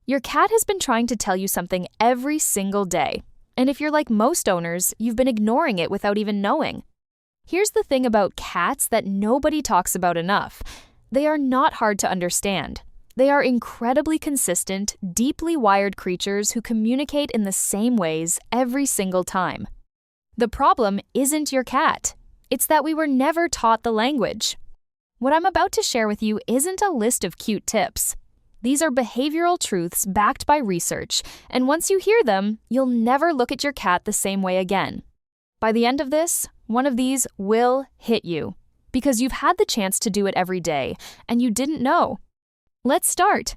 Your cat has been trying to tell you something every single day. And if you're like most owners, you've been ignoring it without even knowing. Here's the thing about cats that nobody talks about enough. They are not hard to understand. They are incredibly consistent, deeply wired creatures who communicate in the same ways every single time. The problem isn't your cat. It's that we were never taught the language. What I'm about to share with you isn't a list of cute tips. These are behavioral truths backed by research, and once you hear them, you'll never look at your cat the same way again. By the end of this, one of these will hit you, because you've had the chance to do it every day, and you didn't know. Let's start.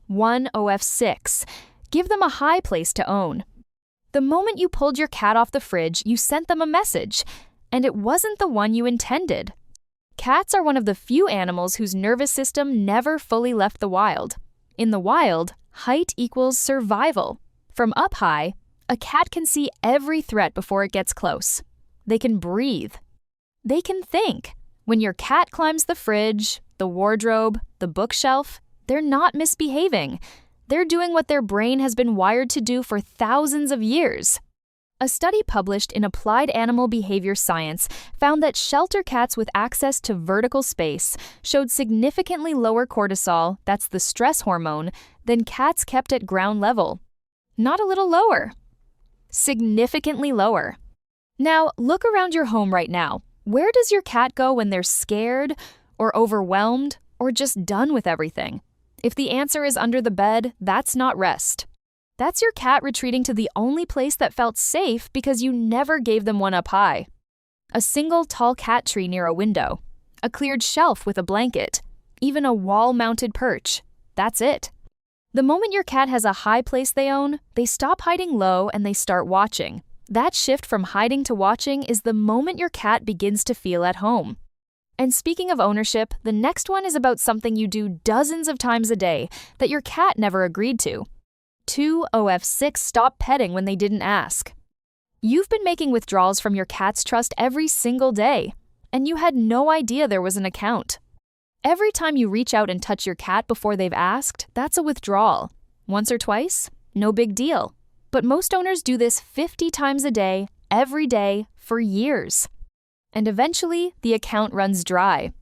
1 OF6. Give them a high place to own. The moment you pulled your cat off the fridge, you sent them a message, and it wasn't the one you intended. Cats are one of the few animals whose nervous system never fully left the wild. In the wild, height equals survival. From up high, a cat can see every threat before it gets close. They can breathe. They can think. When your cat climbs the fridge, the wardrobe, the bookshelf, they're not misbehaving. They're doing what their brain has been wired to do for thousands of years. A study published in Applied Animal Behavior Science found that shelter cats with access to vertical space showed significantly lower cortisol, that's the stress hormone, than cats kept at ground level. Not a little lower. Significantly lower. Now, look around your home right now. Where does your cat go when they're scared, or overwhelmed, or just done with everything? If the answer is under the bed, that's not rest. That's your cat retreating to the only place that felt safe because you never gave them one up high. A single tall cat tree near a window, a cleared shelf with a blanket, even a wall-mounted perch. That's it. The moment your cat has a high place they own, they stop hiding low and they start watching. That shift from hiding to watching is the moment your cat begins to feel at home. And speaking of ownership, the next one is about something you do dozens of times a day that your cat never agreed to. 2 OF6. Stop petting when they didn't ask. You've been making withdrawals from your cat's trust every single day, and you had no idea there was an account. Every time you reach out and touch your cat before they've asked, that's a withdrawal. Once or twice? No big deal. But most owners do this 50 times a day, every day, for years. And eventually, the account runs dry.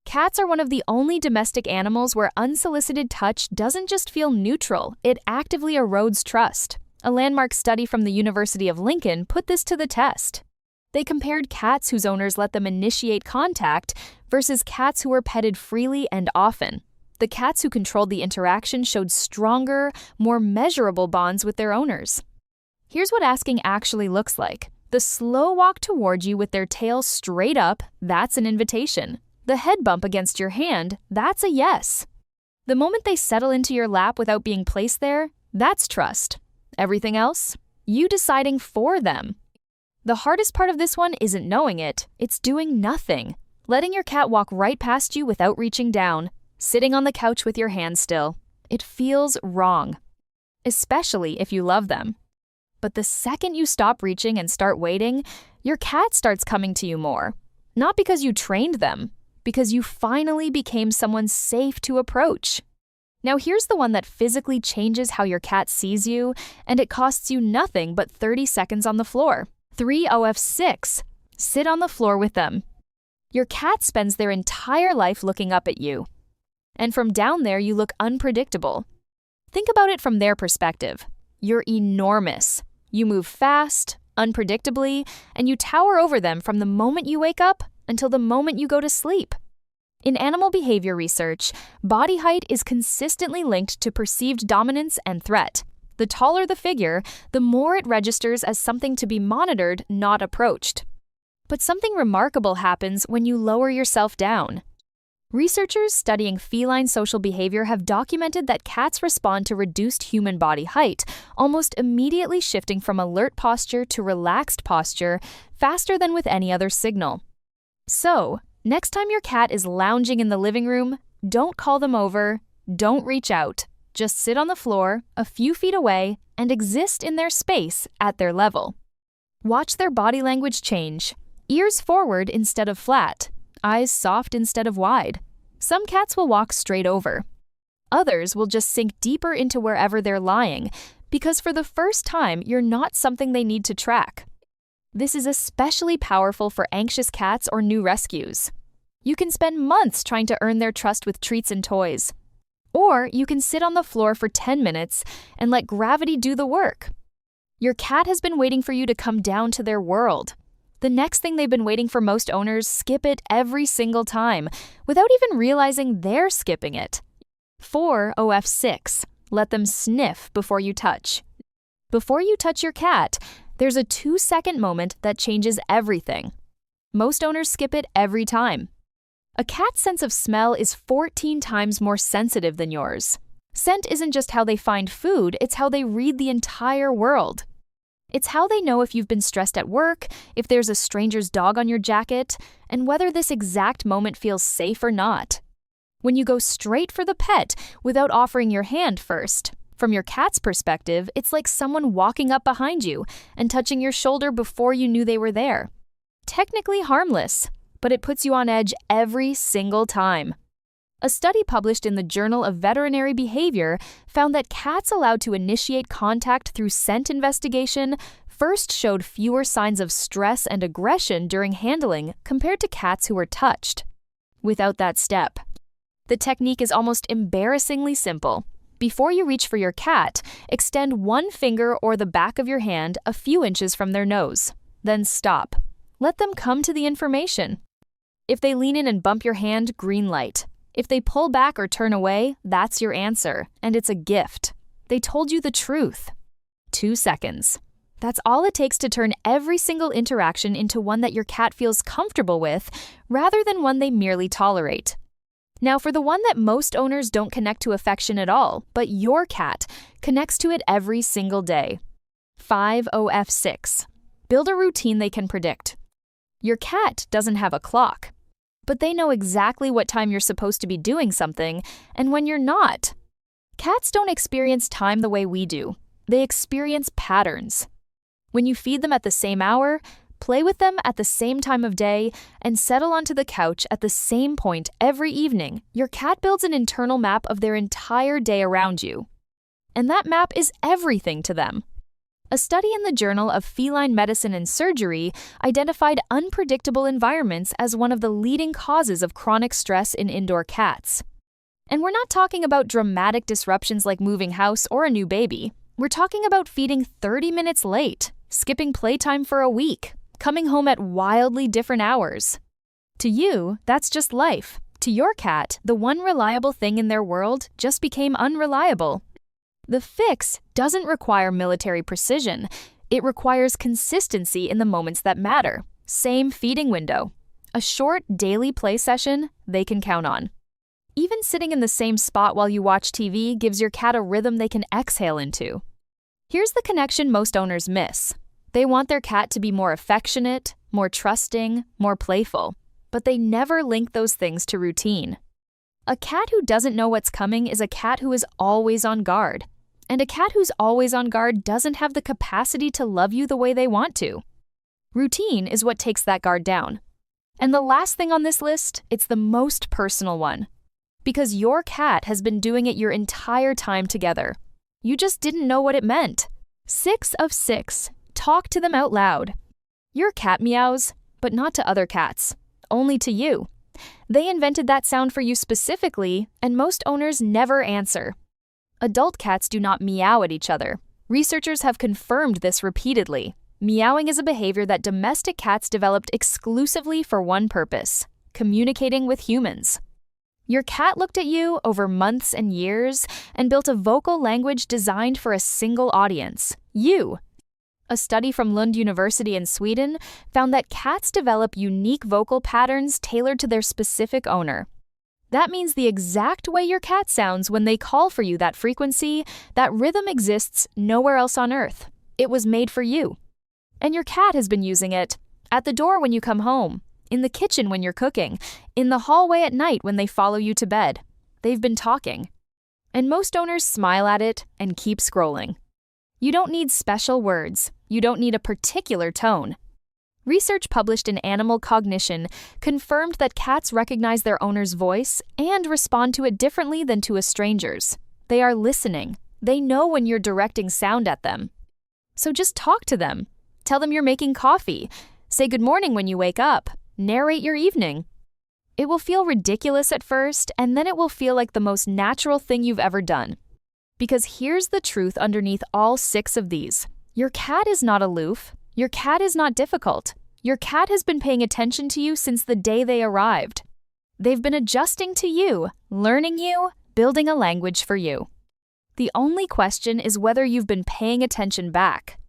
Cats are one of the only domestic animals where unsolicited touch doesn't just feel neutral, it actively erodes trust. A landmark study from the University of Lincoln put this to the test. They compared cats whose owners let them initiate contact versus cats who were petted freely and often. The cats who controlled the interaction showed stronger, more measurable bonds with their owners. Here's what asking actually looks like. The slow walk toward you with their tail straight up, that's an invitation. The head bump against your hand, that's a yes. The moment they settle into your lap without being placed there, that's trust. Everything else? You deciding for them. The hardest part of this one isn't knowing it, it's doing nothing. Letting your cat walk right past you without reaching down, sitting on the couch with your hand still. It feels wrong. Especially if you love them. But the second you stop reaching and start waiting, your cat starts coming to you more. Not because you trained them, because you finally became someone safe to approach. Now here's the one that physically changes how your cat sees you, and it costs you nothing but 30 seconds on the floor. 3 OF6. Sit on the floor with them. Your cat spends their entire life looking up at you. And from down there, you look unpredictable. Think about it from their perspective. You're enormous. You move fast, unpredictably, and you tower over them from the moment you wake up until the moment you go to sleep. In animal behavior research, body height is consistently linked to perceived dominance and threat. The taller the figure, the more it registers as something to be monitored, not approached. But something remarkable happens when you lower yourself down. Researchers studying feline social behavior have documented that cats respond to reduced human body height, almost immediately shifting from alert posture to relaxed posture faster than with any other signal. So, next time your cat is lounging in the living room, don't call them over, don't reach out. Just sit on the floor, a few feet away, and exist in their space at their level. Watch their body language change. Ears forward instead of flat, eyes soft instead of wide. Some cats will walk straight over. Others will just sink deeper into wherever they're lying, because for the first time, you're not something they need to track. This is especially powerful for anxious cats or new rescues. You can spend months trying to earn their trust with treats and toys. Or you can sit on the floor for 10 minutes and let gravity do the work. Your cat has been waiting for you to come down to their world. The next thing they've been waiting for most owners skip it every single time, without even realizing they're skipping it. 4OF6. Let them sniff before you touch. Before you touch your cat, there's a 2-second moment that changes everything. Most owners skip it every time. A cat's sense of smell is 14 times more sensitive than yours. Scent isn't just how they find food, it's how they read the entire world. It's how they know if you've been stressed at work, if there's a stranger's dog on your jacket, and whether this exact moment feels safe or not. When you go straight for the pet without offering your hand first, from your cat's perspective, it's like someone walking up behind you and touching your shoulder before you knew they were there. Technically harmless, but it puts you on edge every single time. A study published in the Journal of Veterinary Behavior found that cats allowed to initiate contact through scent investigation first showed fewer signs of stress and aggression during handling compared to cats who were touched. Without that step, the technique is almost embarrassingly simple. Before you reach for your cat, extend one finger or the back of your hand a few inches from their nose. Then stop. Let them come to the information. If they lean in and bump your hand, green light. If they pull back or turn away, that's your answer, and it's a gift. They told you the truth. 2 seconds. That's all it takes to turn every single interaction into one that your cat feels comfortable with, rather than one they merely tolerate. Now, for the one that most owners don't connect to affection at all, but your cat connects to it every single day. 5OF6. Build a routine they can predict. Your cat doesn't have a clock, but they know exactly what time you're supposed to be doing something and when you're not. Cats don't experience time the way we do. They experience patterns. When you feed them at the same hour, play with them at the same time of day, and settle onto the couch at the same point every evening, your cat builds an internal map of their entire day around you. And that map is everything to them. A study in the Journal of Feline Medicine and Surgery identified unpredictable environments as one of the leading causes of chronic stress in indoor cats. And we're not talking about dramatic disruptions like moving house or a new baby. We're talking about feeding 30 minutes late, skipping playtime for a week, coming home at wildly different hours. To you, that's just life. To your cat, the one reliable thing in their world just became unreliable. The fix doesn't require military precision. It requires consistency in the moments that matter. Same feeding window. A short daily play session they can count on. Even sitting in the same spot while you watch TV gives your cat a rhythm they can exhale into. Here's the connection most owners miss. They want their cat to be more affectionate, more trusting, more playful, but they never link those things to routine. A cat who doesn't know what's coming is a cat who is always on guard. And a cat who's always on guard doesn't have the capacity to love you the way they want to. Routine is what takes that guard down. And the last thing on this list, it's the most personal one. Because your cat has been doing it your entire time together. You just didn't know what it meant. 6OF6. Talk to them out loud. Your cat meows, but not to other cats. Only to you. They invented that sound for you specifically, and most owners never answer. Adult cats do not meow at each other. Researchers have confirmed this repeatedly. Meowing is a behavior that domestic cats developed exclusively for one purpose: communicating with humans. Your cat looked at you over months and years and built a vocal language designed for a single audience: you. A study from Lund University in Sweden found that cats develop unique vocal patterns tailored to their specific owner. That means the exact way your cat sounds when they call for you, that frequency, that rhythm exists nowhere else on Earth. It was made for you. And your cat has been using it at the door when you come home, in the kitchen when you're cooking, in the hallway at night when they follow you to bed. They've been talking. And most owners smile at it and keep scrolling. You don't need special words. You don't need a particular tone. Research published in Animal Cognition confirmed that cats recognize their owner's voice and respond to it differently than to a stranger's. They are listening. They know when you're directing sound at them. So just talk to them. Tell them you're making coffee. Say good morning when you wake up. Narrate your evening. It will feel ridiculous at first, and then it will feel like the most natural thing you've ever done. Because here's the truth underneath all 6 of these. Your cat is not aloof. Your cat is not difficult. Your cat has been paying attention to you since the day they arrived. They've been adjusting to you, learning you, building a language for you. The only question is whether you've been paying attention back.